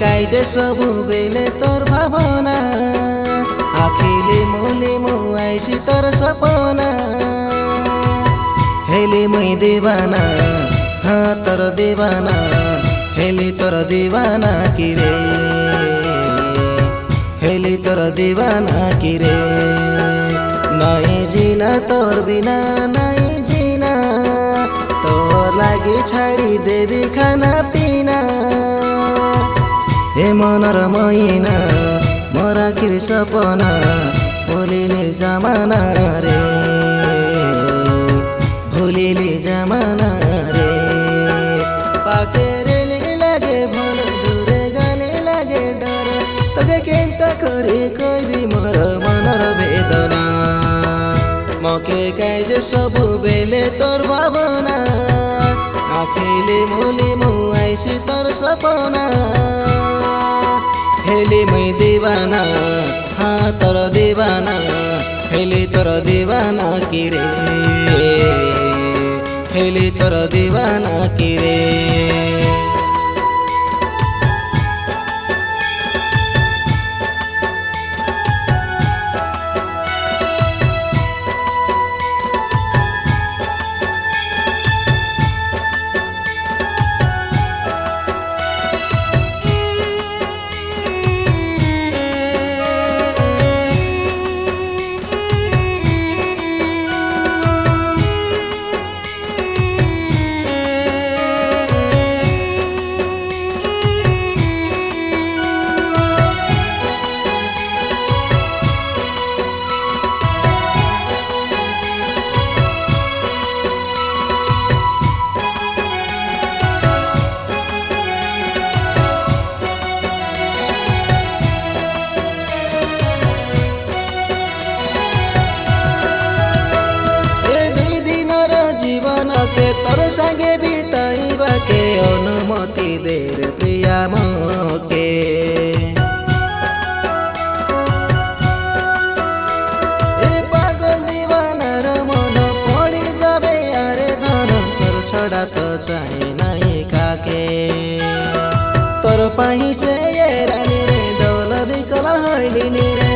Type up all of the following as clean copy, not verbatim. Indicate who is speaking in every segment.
Speaker 1: काई जे सबु बेले तोर भावना आखिले मोले मो आइसी तोर सपना हेले मुई दीवाना हाँ तोर दीवाना हेली तोर दीवाना किरे हेली तोर दीवाना किरे नहीं जीना तोर बिना नहीं जीना तोर लागी छाड़ी देवी खाना पीना हे मनर मैना मरा किर सपना भोलिले जमाना रे भोलिले जमाना रे पाकेरे लागे भल दूरे गले लागे डर तोके केंता करे कोई भी मोर मनर वेदना मके काई जे सबु बेले तोर भावना आखिले मोले मो आइसी तोर सपना हेली मुई दीवाना हाँ तोर दीवाना हेली तोर दीवाना किरे हेली तोर दीवाना किरे के तोर संगे बिताइबा के अनुमति दे रे प्रिया मोके ए पागल दीवानार मन पड़ी जाबे आरे धन तोर छड़ा तो चाहे नहीं काके तोर पाही से ये रानी रे डोल बिकला हइलिनी रे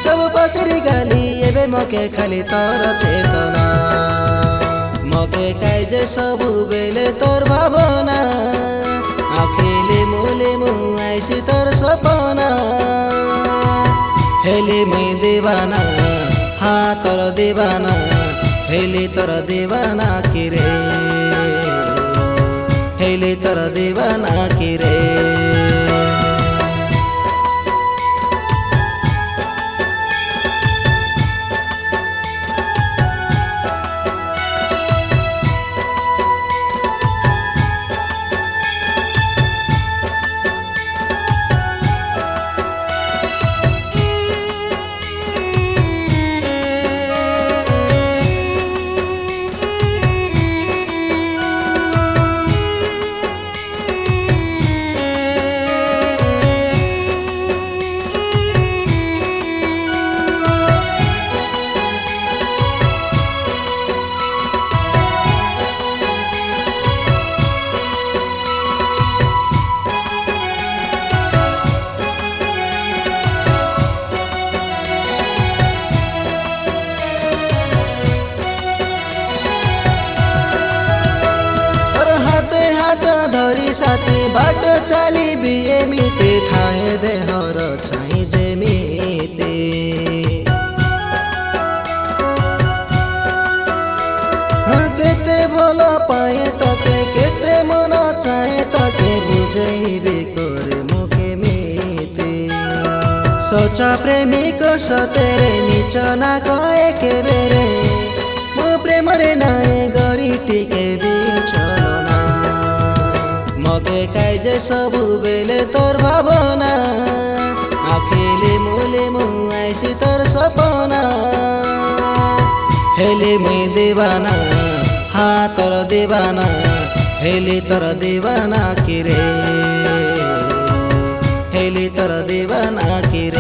Speaker 1: सब पसरी गाली एबे मके खाली तोर चेतना मके काई जे सबु बेले तोर भावना आखिले मोले मो आइसी तोर सपना हेली मुई दीवाना हाँ तोर दीवाना हेली तोर दीवाना किरे हेली तोर दीवाना किरे धरी साथी बाट चाली बिए मिते थाए देहर छाई जेमिते केते भल पाए तके केते मन चाहे तके बुझेबे करे मुके मिते सोचा प्रेमिक सतेरे मिच ना कहे के बेरे मो प्रेम रे नाए गरी टिके बिछलना मके काई जे सबु बेले तोर भावना आखिले मोले मो आइसी तोर सपना हेली मुई दीवाना हाँ तोर दीवाना हेली तोर दीवाना किरे हेली तोर दीवाना किरे।